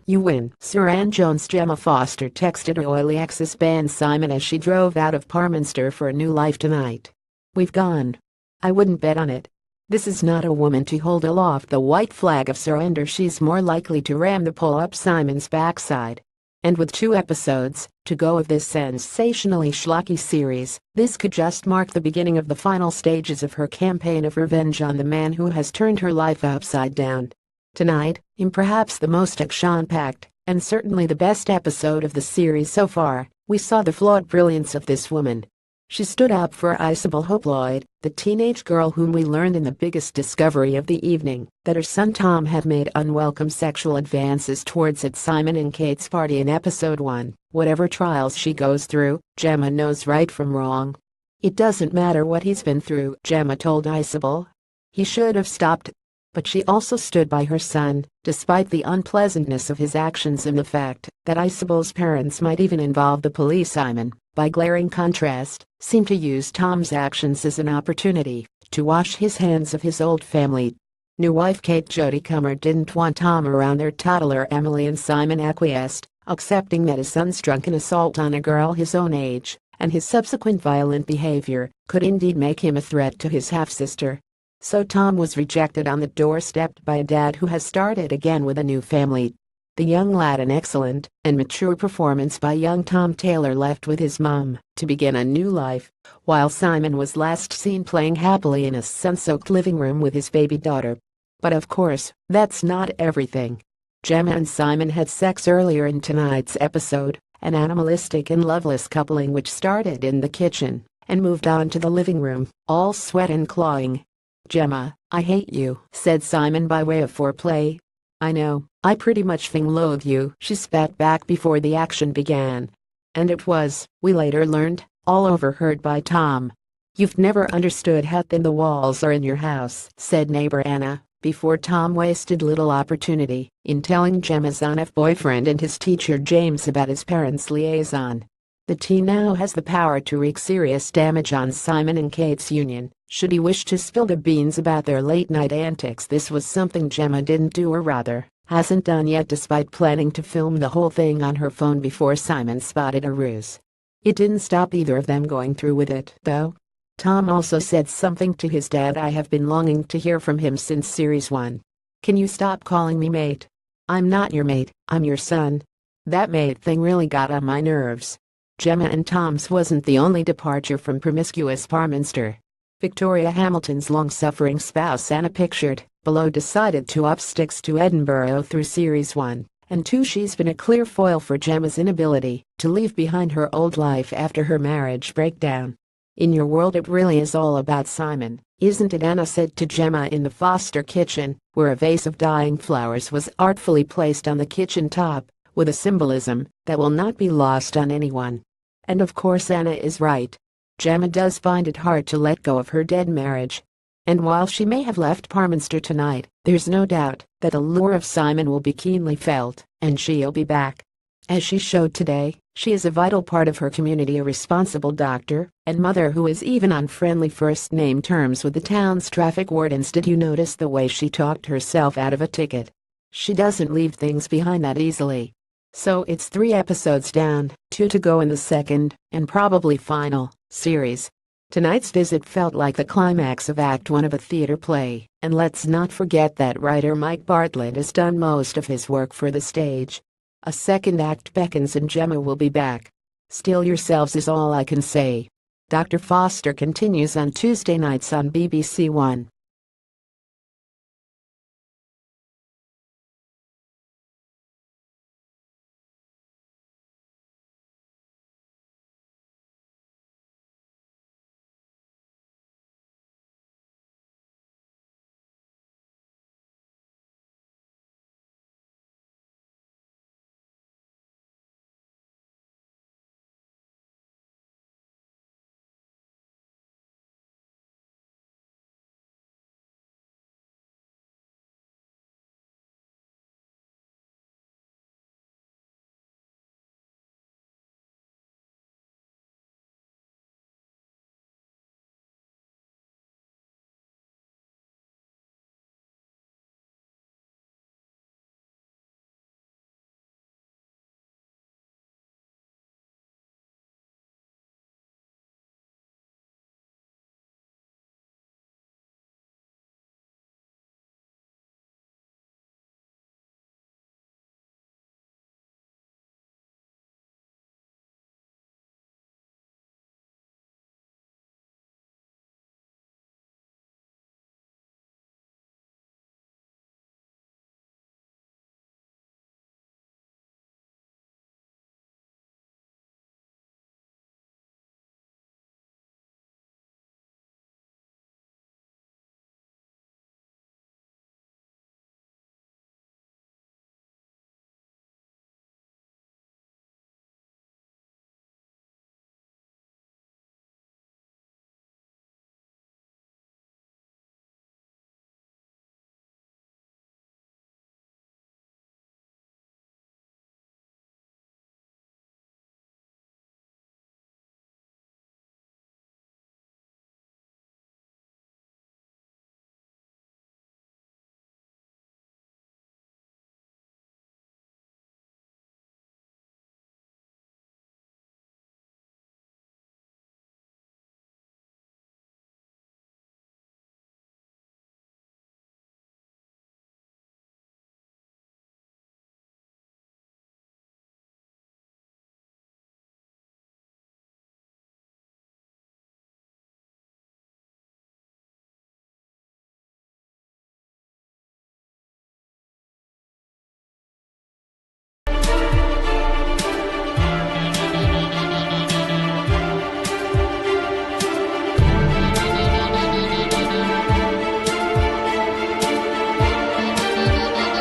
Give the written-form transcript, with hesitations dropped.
You win. Suranne Jones Gemma Foster texted her oily ex-husband Simon as she drove out of Parminste for a new life tonight. "We've gone. I wouldn't bet on it. This is not a woman to hold aloft the white flag of surrender. She's more likely to ram the pole up Simon's backside." And with 2 episodes to go of this sensationally schlocky series, this could just mark the beginning of the final stages of her campaign of revenge on the man who has turned her life upside down. Tonight, in perhaps the most action-packed, and certainly the best episode of the series so far, we saw the flawed brilliance of this woman. She stood up for Isabel Hoployd, the teenage girl whom we learned in the biggest discovery of the evening, that her son Tom had made unwelcome sexual advances towards at Simon and Kate's party in episode 1. Whatever trials she goes through, Gemma knows right from wrong. "It doesn't matter what he's been through," Gemma told Isabel. "He should have stopped." But she also stood by her son, despite the unpleasantness of his actions and the fact that Isabel's parents might even involve the police. Simon, by glaring contrast, seemed to use Tom's actions as an opportunity to wash his hands of his old family. New wife Kate Jodie Comer didn't want Tom around their toddler Emily, and Simon acquiesced, accepting that his son's drunken assault on a girl his own age and his subsequent violent behavior could indeed make him a threat to his half-sister. So Tom was rejected on the doorstep by a dad who has started again with a new family. The young lad, an excellent and mature performance by young Tom Taylor, left with his mom to begin a new life, while Simon was last seen playing happily in a sun-soaked living room with his baby daughter. But of course, that's not everything. Gemma and Simon had sex earlier in tonight's episode, an animalistic and loveless coupling which started in the kitchen and moved on to the living room, all sweat and clawing. "Gemma, I hate you," said Simon by way of foreplay. "I know, I pretty much loathe you," she spat back before the action began. And it was, we later learned, all overheard by Tom. "You've never understood how thin the walls are in your house," said neighbor Anna, before Tom wasted little opportunity in telling Gemma's on-off boyfriend and his teacher James about his parents' liaison. The teen now has the power to wreak serious damage on Simon and Kate's union, should he wish to spill the beans about their late-night antics. This was something Gemma didn't do, or rather, hasn't done yet, despite planning to film the whole thing on her phone before Simon spotted a ruse. It didn't stop either of them going through with it, though. Tom also said something to his dad. "I have been longing to hear from him since series 1. Can you stop calling me mate? I'm not your mate, I'm your son." That mate thing really got on my nerves. Gemma and Tom's wasn't the only departure from promiscuous Parminster. Victoria Hamilton's long-suffering spouse Anna, pictured below, decided to up sticks to Edinburgh through series 1 and 2. She's been a clear foil for Gemma's inability to leave behind her old life after her marriage breakdown. "In your world it really is all about Simon, isn't it?" Anna said to Gemma in the Foster kitchen, where a vase of dying flowers was artfully placed on the kitchen top, with a symbolism that will not be lost on anyone. And of course Anna is right. Gemma does find it hard to let go of her dead marriage. And while she may have left Parminster tonight, there's no doubt that the lure of Simon will be keenly felt, and she'll be back. As she showed today, she is a vital part of her community, a responsible doctor and mother who is even on friendly first-name terms with the town's traffic wardens. Did you notice the way she talked herself out of a ticket? She doesn't leave things behind that easily. So it's 3 episodes down, 2 to go in the second, and probably final, series. Tonight's visit felt like the climax of Act 1 of a theater play, and let's not forget that writer Mike Bartlett has done most of his work for the stage. A second act beckons and Gemma will be back. Steel yourselves is all I can say. Dr. Foster continues on Tuesday nights on BBC One.